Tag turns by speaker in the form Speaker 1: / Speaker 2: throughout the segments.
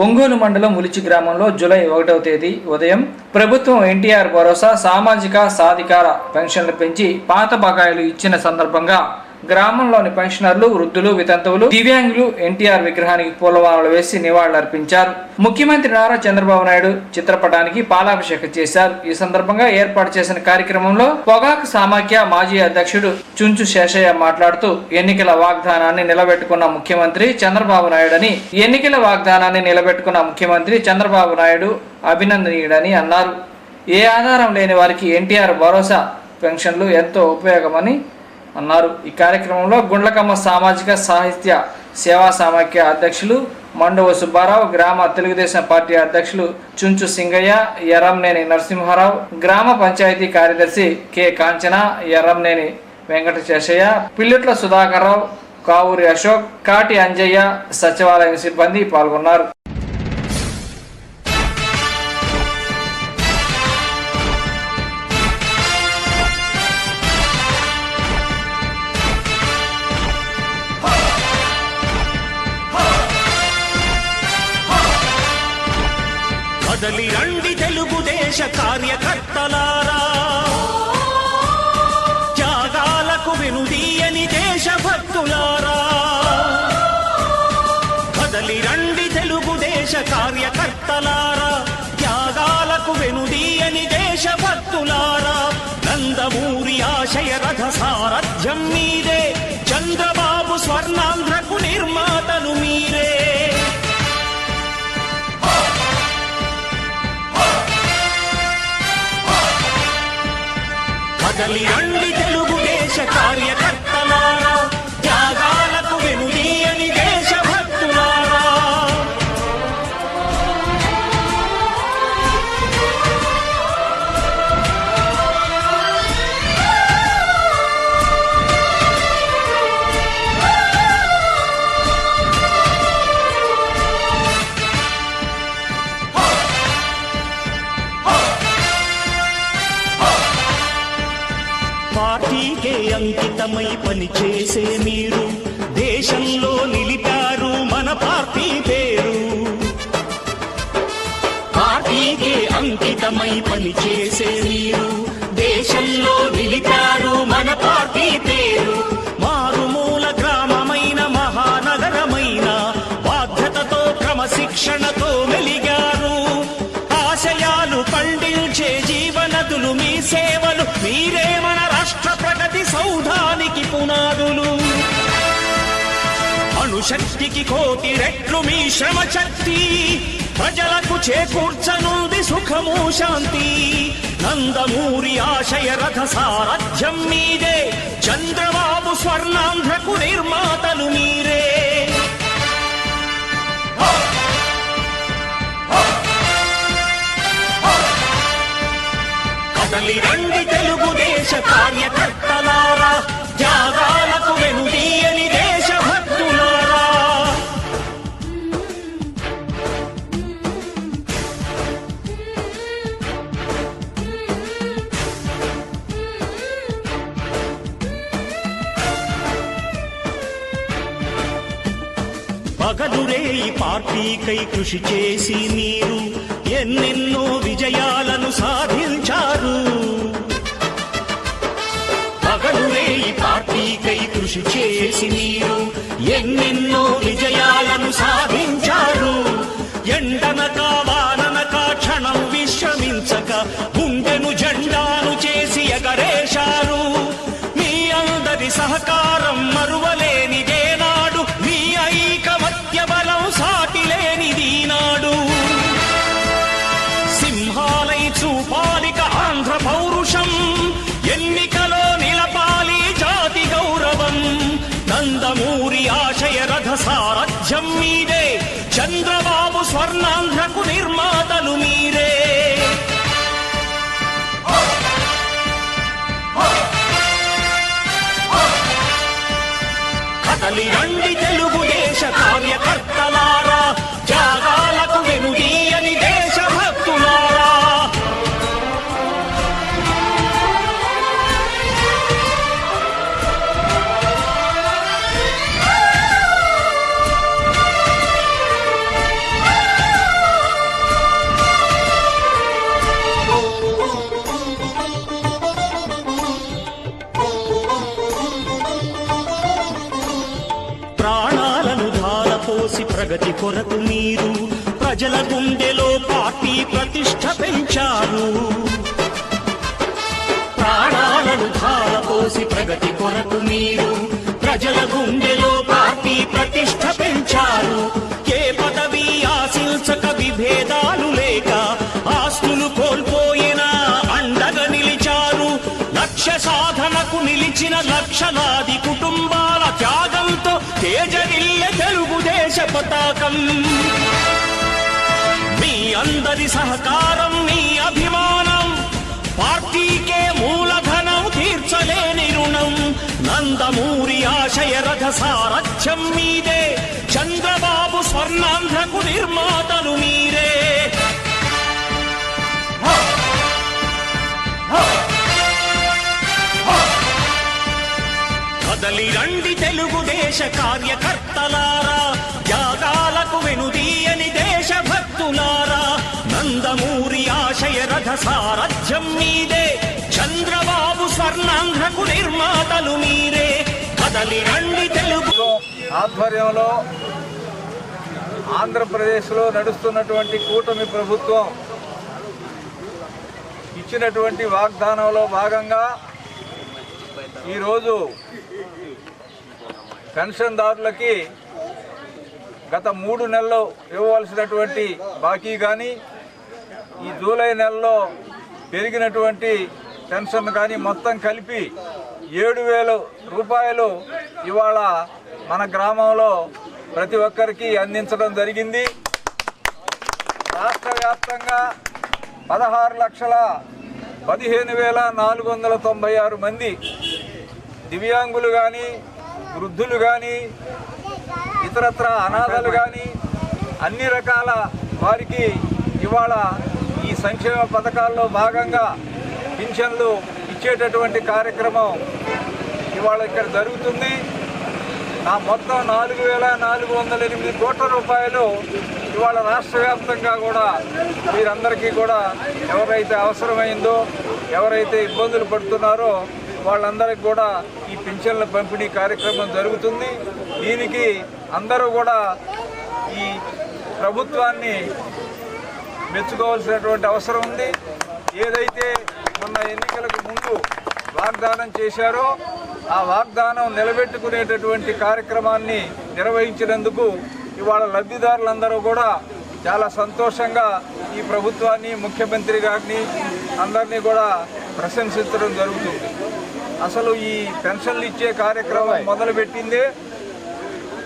Speaker 1: ఒంగోలు మండలం ఉలిచి గ్రామంలో జూలై 1వ తేదీ ఉదయం ప్రభుత్వం ఎన్టీఆర్ భరోసా సామాజిక సాధికార పెన్షన్లు పెంచి పాత బకాయిలు ఇచ్చిన సందర్భంగా గ్రామంలోని పెన్షనర్లు, వృద్ధులు, వితంతువులు, దివ్యాంగులు ఎన్టీఆర్ విగ్రహానికి పూలమాలలు వేసి నివాళులర్పించారు. ముఖ్యమంత్రి నారా చంద్రబాబు నాయుడు చిత్రపటానికి పాలాభిషేకం చేశారు. ఈ సందర్భంగా ఏర్పాటు చేసిన కార్యక్రమంలో పొగాకు సమాఖ్య మాజీ అధ్యక్షుడు చుంచు శేషయ్య మాట్లాడుతూ ఎన్నికల వాగ్దానాన్ని నిలబెట్టుకున్న ముఖ్యమంత్రి చంద్రబాబు నాయుడని అభినందనీయుడని అన్నారు. ఏ ఆధారం లేని వారికి ఎన్టీఆర్ భరోసా పెన్షన్లు ఎంతో ఉపయోగమని అన్నారు. ఈ కార్యక్రమంలో గుండ్లకమ్మ సామాజిక సాహిత్య సేవా సమాఖ్య అధ్యక్షులు మండువ సుబ్బారావు, గ్రామ తెలుగుదేశం పార్టీ అధ్యక్షులు చుంచు సింగయ్య, ఎర్రంనేని నరసింహారావు, గ్రామ పంచాయతీ కార్యదర్శి కె కాంచన, ఎర్రంనేని వెంకట శేషయ్య, పిల్లుట్ల సుధాకర్రావు, కావూరి అశోక్, కాటి అంజయ్య, సచివాలయం సిబ్బంది పాల్గొన్నారు.
Speaker 2: కదలి రండి తెలుగుదేశ కార్యకర్తలారా, త్యాగాలకు వెనుదీయని దేశభక్తులారా. కదలి రండి తెలుగుదేశ కార్యకర్తలారా, త్యాగాలకు వెనుదీయని దేశభక్తులారా. నందమూరి ఆశయ రథ సారథ్యం మీరే, చంద్రబాబు స్వర్ణాంధ్రకు నిర్మాతలు మీరే. కదలి రండి తెలుగుదేశ కార్యకర్తలారా, త్యాగాలకు వెనుదీయని దేశభక్తులారా. పార్టీకే అంకితమై పనిచేసే మీరు దేశంలో నిలిపారు మన పార్టీ పేరు. పార్టీకే అంకితమై పనిచేసే మీరు దేశంలో నిలిపారు మన పార్టీ పేరు. మారుమూల గ్రామమైన మహానగరమైన బాధ్యతతో క్రమశిక్షణతో మెలిగారు. ఆశయాలు పండించే జీవనదులు మీ సేవలు, మీరే మన రాష్ట్ర ప్రగతి సౌధానికి పునాదులు. అణుశక్తికి కోటి రెట్లు మీ శ్రమ శక్తి, ప్రజలకు చేకూర్చనుంది సుఖము శాంతి. నందమూరి ఆశయ రథ సారథ్యం మీదే, చంద్రబాబు స్వర్ణాంధ్రకు నిర్మాతలు మీరే. కదలి రండి తెలుగుదేశ కార్యకర్తలారా, త్యాగాలకు వెనుదీయని దేశభక్తులారా. పగలురేయి పార్టీకై కృషి చేసి మీరు ఎన్నెన్నో విజయాలను సాధించారు. పగలురేయి పార్టీకై కృషి చేసి మీరు ఎన్నెన్నో విజయాలను సాధించారు. ఎండనక వాననక క్షణం విశ్రమించక గుండెను జెండాను చేసి ఎగరేశారు. మీ అందరి సహకారం మరువలేనిదేనాడు, మీ ఐకమత్య బలం సాటిలేనిదీనాడు. సింహాలై చూపాలిక ఆంధ్ర పౌరుషం, ఎన్నికలో నిలపాలి జాతి గౌరవం. నందమూరి ఆశయ రథ సారథ్యం మీదే, చంద్రబాబు స్వర్ణాంధ్రకు నిర్మాతలు మీరే. కదలి రండి తెలుగుదేశ కార్యకర్తలారా, త్యాగాలకు వెనుదీయని దేశభక్తులారా. ప్రగతి కొరకు మీరు ప్రజల గుండెలో పార్టీ ప్రతిష్ట పెంచారు. ప్రాణాలను ధారపోసి ప్రగతి కొరకు మీరు ప్రజల గుండెలో పార్టీ ప్రతిష్ట పెంచారు. ఏ పదవి ఆశించక విభేదాలు లేక ఆస్తులు కోల్పోయినా అండగా నిలిచారు. లక్ష్య సాధనకు నిలిచిన లక్షలాది కుటుంబాల త్యాగంతో తేజరిల్లె తెలుగుదేశ పతాకం. మీ అందరి సహకారం, మీ అభిమానం పార్టీకే మూలధనం, తీర్చలేని రుణం. నందమూరి ఆశయ రథ సారథ్యం మీదే, చంద్రబాబు స్వర్ణాంధ్రకు నిర్మాతలు మీరే. కదలి రండి తెలుగుదేశ కార్యకర్తలారా, త్యాగాలకు వెనుదీయని దేశభక్తులారా. నందమూరి ఆశయ రథ సారథ్యం మీదే, చంద్రబాబు స్వర్ణాంధ్రకు నిర్మాతలు మీరే. కదలి రండి తెలుగు
Speaker 3: ఆధ్వర్యంలో ఆంధ్రప్రదేశ్లో నడుస్తున్నటువంటి కూటమి ప్రభుత్వం ఇచ్చినటువంటి వాగ్దానంలో భాగంగా ఈరోజు పెన్షన్దారులకి గత 3 నెలలు ఇవ్వవలసినటువంటి బాకీ కానీ, ఈ జూలై నెలలో పెరిగినటువంటి పెన్షన్ కానీ మొత్తం కలిపి 7,000 రూపాయలు ఇవాళ మన గ్రామంలో ప్రతి ఒక్కరికి అందించడం జరిగింది. రాష్ట్ర వ్యాప్తంగా 16,15,496 మంది దివ్యాంగులు కానీ, వృద్ధులు కానీ, ఇతరత్ర అనాథలు కానీ అన్ని రకాల వారికి ఇవాళ ఈ సంక్షేమ పథకాల్లో భాగంగా పింఛన్లు ఇచ్చేటటువంటి కార్యక్రమం ఇవాళ ఇక్కడ జరుగుతుంది. మొత్తం 4,408 కోట్ల రూపాయలు ఇవాళ రాష్ట్ర వ్యాప్తంగా కూడా వీరందరికీ కూడా ఎవరైతే అవసరమైందో, ఎవరైతే ఇబ్బందులు పడుతున్నారో వాళ్ళందరికీ కూడా ఈ పింఛన్ల పంపిణీ కార్యక్రమం జరుగుతుంది. దీనికి అందరూ కూడా ఈ ప్రభుత్వాన్ని మెచ్చుకోవాల్సినటువంటి అవసరం ఉంది. ఏదైతే మొన్న ఎన్నికలకు ముందు వాగ్దానం చేశారో ఆ వాగ్దానం నిలబెట్టుకునేటటువంటి కార్యక్రమాన్ని నిర్వహించినందుకు ఇవాళ లబ్ధిదారులందరూ కూడా చాలా సంతోషంగా ఈ ప్రభుత్వాన్ని, ముఖ్యమంత్రి గారిని అందరినీ కూడా ప్రశంసించడం జరుగుతుంది. అసలు ఈ పెన్షన్లు ఇచ్చే కార్యక్రమం మొదలుపెట్టిందే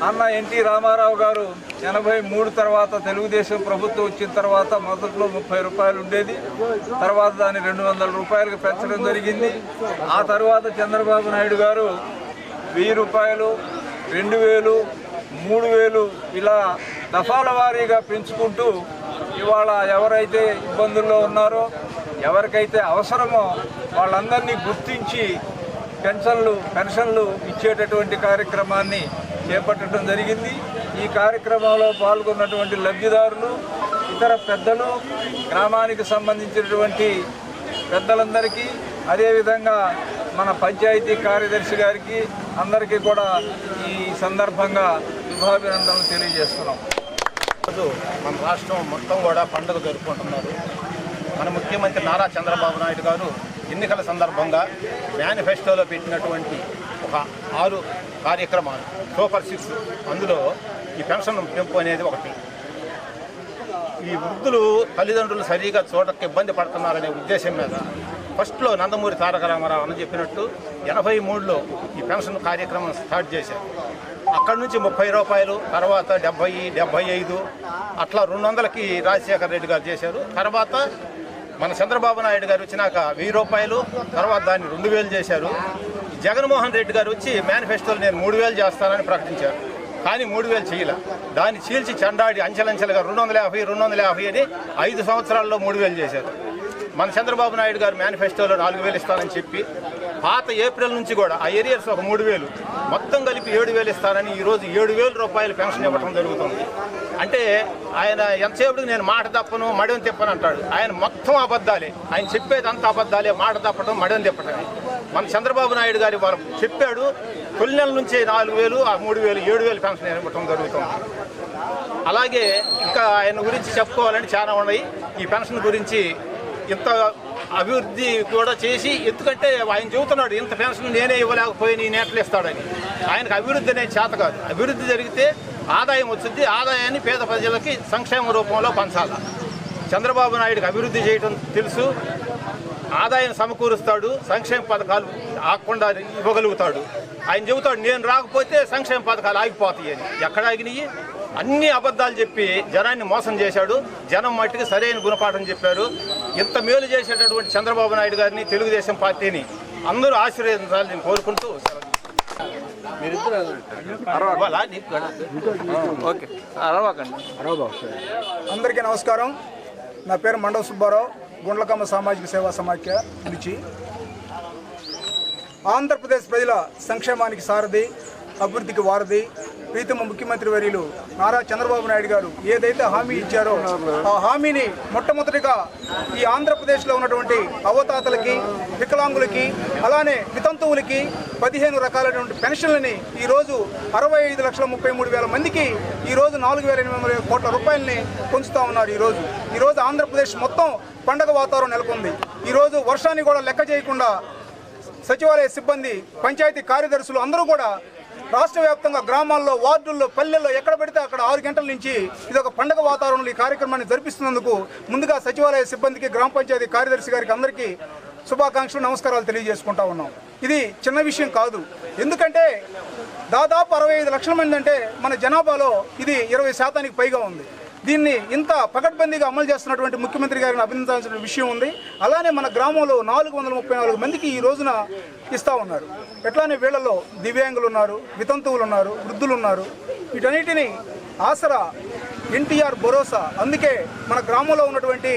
Speaker 3: అన్న ఎన్టీ రామారావు గారు 83 తర్వాత తెలుగుదేశం ప్రభుత్వం వచ్చిన తర్వాత మొదట్లో 30 రూపాయలు ఉండేది. తర్వాత దాన్ని 200 రూపాయలకు పెంచడం జరిగింది. ఆ తర్వాత చంద్రబాబు నాయుడు గారు 1000 రూపాయలు, 2000, 3000 ఇలా దఫాల వారీగా పెంచుకుంటూ ఇవాళ ఎవరైతే ఇబ్బందుల్లో ఉన్నారో, ఎవరికైతే అవసరమో వాళ్ళందరినీ గుర్తించి పెన్షన్లు ఇచ్చేటటువంటి కార్యక్రమాన్ని చేపట్టడం జరిగింది. ఈ కార్యక్రమంలో పాల్గొన్నటువంటి లబ్ధిదారులు, ఇతర పెద్దలు, గ్రామానికి సంబంధించినటువంటి పెద్దలందరికీ, అదేవిధంగా మన పంచాయతీ కార్యదర్శి గారికి అందరికీ కూడా ఈ సందర్భంగా శుభాభినందనలు తెలియజేస్తున్నాం.
Speaker 4: మన రాష్ట్రం మొత్తం కూడా పండుగ జరుపుకుంటున్నారు. మన ముఖ్యమంత్రి నారా చంద్రబాబు నాయుడు గారు ఎన్నికల సందర్భంగా మేనిఫెస్టోలో పెట్టినటువంటి ఒక 6 కార్యక్రమాలు, సూపర్ 6, అందులో ఈ పెన్షన్ పెంపు అనేది ఒకటి. ఈ వృద్ధులు తల్లిదండ్రులు సరిగా చూడక ఇబ్బంది పడుతున్నారనే ఉద్దేశం మీద ఫస్ట్లో నందమూరి తారక రామారావు అని చెప్పినట్టు 83లో ఈ పెన్షన్ కార్యక్రమం స్టార్ట్ చేశారు. అక్కడి నుంచి 30 రూపాయలు, తర్వాత 70, 75 అట్లా 200కి రాజశేఖర రెడ్డి గారు చేశారు. తర్వాత మన చంద్రబాబు నాయుడు గారు వచ్చినాక 1000 రూపాయలు, తర్వాత దాన్ని 2000 చేశారు. జగన్మోహన్ రెడ్డి గారు వచ్చి మేనిఫెస్టోలో నేను 3000 చేస్తానని ప్రకటించారు. కానీ 3000 చేయలే. దాన్ని చీల్చి చెండాడి అంచెలంచెలుగా 250 అని 5 సంవత్సరాల్లో 3000 చేశారు. మన చంద్రబాబు నాయుడు గారు మేనిఫెస్టోలో 4000 ఇస్తానని చెప్పి పాత ఏప్రిల్ నుంచి కూడా ఆ ఏరియర్స్ ఒక 3000 మొత్తం కలిపి 7000 ఇస్తానని ఈరోజు 7000 రూపాయలు పెన్షన్ ఇవ్వడం జరుగుతుంది. అంటే ఆయన ఎంతసేపటికి నేను మాట తప్పను, మడని తిప్పను అంటాడు. ఆయన మొత్తం అబద్ధాలే. ఆయన చెప్పేది అంత అబద్ధాలే, మాట తప్పడం, మడని తిప్పటమే. మన చంద్రబాబు నాయుడు గారి వారు చెప్పాడు, తొలి నెల నుంచే 4,000, 3,000, 7,000 పెన్షన్ ఇవ్వటం జరుగుతుంది. అలాగే ఇంకా ఆయన గురించి చెప్పుకోవాలని చాలా ఉన్నాయి. ఈ పెన్షన్ గురించి ఇంత అభివృద్ధి కూడా చేసి, ఎందుకంటే ఆయన చెబుతున్నాడు ఇంత పెన్షన్ నేనే ఇవ్వలేకపోయి నేను ఎట్లా ఇస్తాడని. ఆయనకు అభివృద్ధి అనేది చేత కాదు. అభివృద్ధి జరిగితే ఆదాయం వచ్చింది. ఆదాయాన్ని పేద ప్రజలకి సంక్షేమ రూపంలో పంచాలి. చంద్రబాబు నాయుడుకి అభివృద్ధి చేయడం తెలుసు, ఆదాయం సమకూరుస్తాడు, సంక్షేమ పథకాలు ఆగకుండా ఇవ్వగలుగుతాడు. ఆయన చెబుతాడు నేను రాకపోతే సంక్షేమ పథకాలు ఆగిపోతాయి అని. ఎక్కడ ఆగినాయి? అన్ని అబద్ధాలు చెప్పి జనాన్ని మోసం చేశాడు. జనం మట్టికి సరైన గుణపాఠం చెప్పారు. ఇంత మేలు చేసేటటువంటి చంద్రబాబు నాయుడు గారిని, తెలుగుదేశం పార్టీని అందరూ ఆశీర్వదించాలని నేను కోరుకుంటూ
Speaker 5: అందరికీ నమస్కారం. నా పేరు మండవ సుబ్బారావు, గుండ్లకమ్మ సామాజిక సేవా సమాఖ్య నుంచి. ఆంధ్రప్రదేశ్ ప్రజల సంక్షేమానికి సారథి, అభివృద్ధికి వారధి ప్రీతమ ముఖ్యమంత్రి వర్యులు నారా చంద్రబాబు నాయుడు గారు ఏదైతే హామీ ఇచ్చారో ఆ హామీని మొట్టమొదటిగా ఈ ఆంధ్రప్రదేశ్లో ఉన్నటువంటి అవతాతలకి, వికలాంగులకి, అలానే వితంతువులకి 15 రకాలైనటువంటి పెన్షన్లని ఈరోజు 65,33,000 మందికి ఈరోజు 4,800 కోట్ల రూపాయలని పొంచుతూ ఉన్నారు. ఈరోజు ఆంధ్రప్రదేశ్ మొత్తం పండగ వాతావరణం నెలకొంది. ఈరోజు వర్షాన్ని కూడా లెక్క చేయకుండా సచివాలయ సిబ్బంది, పంచాయతీ కార్యదర్శులు అందరూ కూడా రాష్ట్ర వ్యాప్తంగా గ్రామాల్లో, వార్డుల్లో, పల్లెల్లో ఎక్కడ పెడితే అక్కడ 6 గంటల నుంచి ఇది ఒక పండగ వాతావరణంలో ఈ కార్యక్రమాన్ని జరిపిస్తున్నందుకు ముందుగా సచివాలయ సిబ్బందికి, గ్రామ పంచాయతీ కార్యదర్శి గారికి అందరికీ శుభాకాంక్షలు, నమస్కారాలు తెలియజేసుకుంటా ఉన్నాం. ఇది చిన్న విషయం కాదు. ఎందుకంటే దాదాపు 65 లక్షల మంది అంటే మన జనాభాలో ఇది 20% పైగా ఉంది. దీన్ని ఇంత పకడ్బందీగా అమలు చేస్తున్నటువంటి ముఖ్యమంత్రి గారిని అభినందించాల్సిన విషయం ఉంది. అలానే మన గ్రామంలో 434 మందికి ఈ రోజున ఇస్తూ ఉన్నారు. ఎట్లానే వీళ్ళలో దివ్యాంగులు ఉన్నారు, వితంతువులు ఉన్నారు, వృద్ధులు ఉన్నారు. వీటన్నిటినీ ఆసరా, ఎన్టీఆర్ భరోసా. అందుకే మన గ్రామంలో ఉన్నటువంటి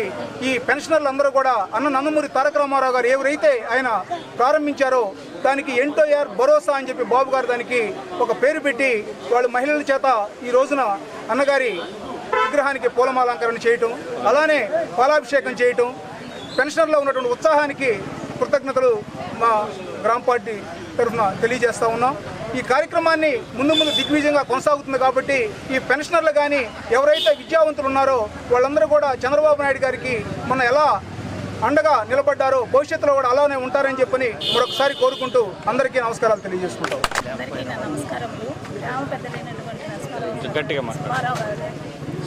Speaker 5: ఈ పెన్షనర్లు అందరూ కూడా నందమూరి తారక రామారావు గారు ఎవరైతే ఆయన ప్రారంభించారో దానికి ఎన్టీఆర్ భరోసా అని చెప్పి బాబు గారు దానికి ఒక పేరు పెట్టి వాళ్ళు మహిళల చేత ఈ రోజున అన్నగారి విగ్రహానికి పూలమాలంకరణ చేయటం, అలానే పాలాభిషేకం చేయటం, పెన్షనర్లో ఉన్నటువంటి ఉత్సాహానికి కృతజ్ఞతలు మా గ్రామ పార్టీ తరఫున తెలియజేస్తూ ఉన్నాం. ఈ కార్యక్రమాన్ని ముందు దిగ్విజయంగా కొనసాగుతుంది కాబట్టి ఈ పెన్షనర్లు కానీ ఎవరైతే విద్యావంతులు ఉన్నారో వాళ్ళందరూ కూడా చంద్రబాబు నాయుడు గారికి మొన్న ఎలా అండగా నిలబడ్డారో భవిష్యత్తులో కూడా అలానే ఉంటారని చెప్పని మరొకసారి కోరుకుంటూ అందరికీ నమస్కారాలు తెలియజేసుకుంటాం.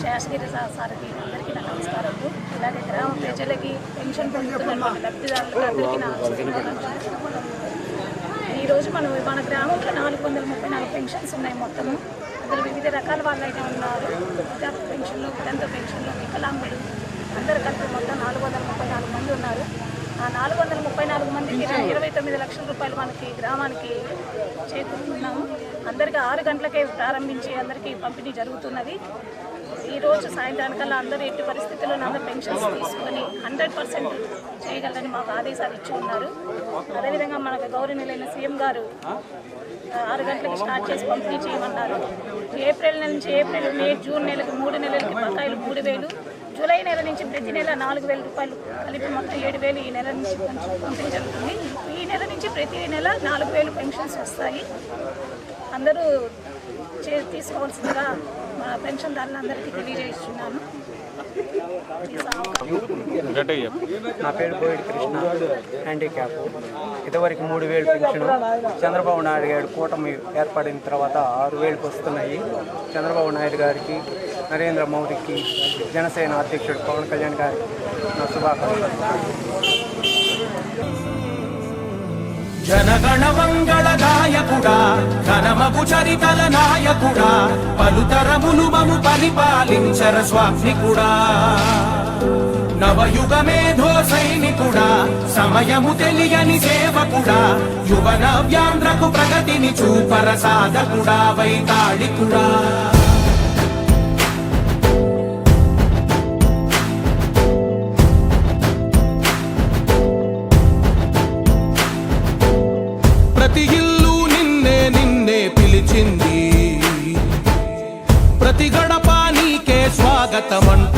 Speaker 6: శాసగిరి సార్కి అందరికీ నా నమస్కారాలు. అలాగే గ్రామ ప్రజలకి, పెన్షన్ పొందుతున్న లబ్ధిదారులకి అందరికీ నా నమస్కారాలు. ఈరోజు మన గ్రామంలో 434 పెన్షన్స్ ఉన్నాయి మొత్తము. అందులో వివిధ రకాల వాళ్ళు అయితే ఉన్నారు. వృద్ధాప్య పెన్షన్లు, వితంతు పెన్షన్లు, వికలాంగులు అందరు కలిపి మొత్తం 434 మంది ఉన్నారు. ఆ 434 మందికి 29 లక్షల రూపాయలు మనకి గ్రామానికి చేకూరుతున్నాము. అందరికీ 6 గంటలకే ప్రారంభించి అందరికీ పంపిణీ జరుగుతున్నది. ఈరోజు సాయంత్రానికల్లా అందరూ ఎట్టి పరిస్థితుల్లో అందరూ పెన్షన్స్ తీసుకొని 100% చేయగలరని మాకు ఆదేశాలు ఇచ్చి ఉన్నారు. అదేవిధంగా మనకు గౌరవనీయులైన సీఎం గారు 6 గంటలకు స్టార్ట్ చేసి పంపిణీ చేయమన్నారు. ఏప్రిల్ నెల నుంచి మే, జూన్ నెలకు 3 నెలలకి బకాయిలు 3,000, జూలై నెల నుంచి ప్రతి నెల 4,000 రూపాయలు కలిపి మొత్తం 7,000 ఈ నెల నుంచి పంపిణీ జరుగుతుంది. ఈ నెల నుంచి ప్రతి నెల 4,000 పెన్షన్స్ వస్తాయి. అందరూ తీసుకోవాల్సిందిగా మా పెన్షన్దారులందరికీ తెలియజేస్తున్నాను.
Speaker 7: నా పేరు బోయిడి కృష్ణ, హ్యాండిక్యాప్. ఇదివరకు 3,000 పెన్షన్. చంద్రబాబు నాయుడు గారి కూటమి ఏర్పడిన తర్వాత 6,000కి వస్తున్నాయి. చంద్రబాబు నాయుడు గారికి, నరేంద్ర మోదీకి, జనసేన అధ్యక్షుడు పవన్ కళ్యాణ్ గారికి నా శుభాకాంక్షలు.
Speaker 2: జనగణ మంగళ గాయకుడా, ఘనమగు చరితల నాయకుడా, పలుతరములు మము పరిపాలించర స్వామికుడా. నవయుగ మేధో సైనికుడా, సమయము తెలియని సేవకుడా, యువ నవ్యాంధ్రకు ప్రగతిని చూపర సాధకుడా, వైతాళికుడా. ప్రతి ఇల్లు నిన్నే పిలిచింది, ప్రతి గడప నీకే స్వాగతమంట.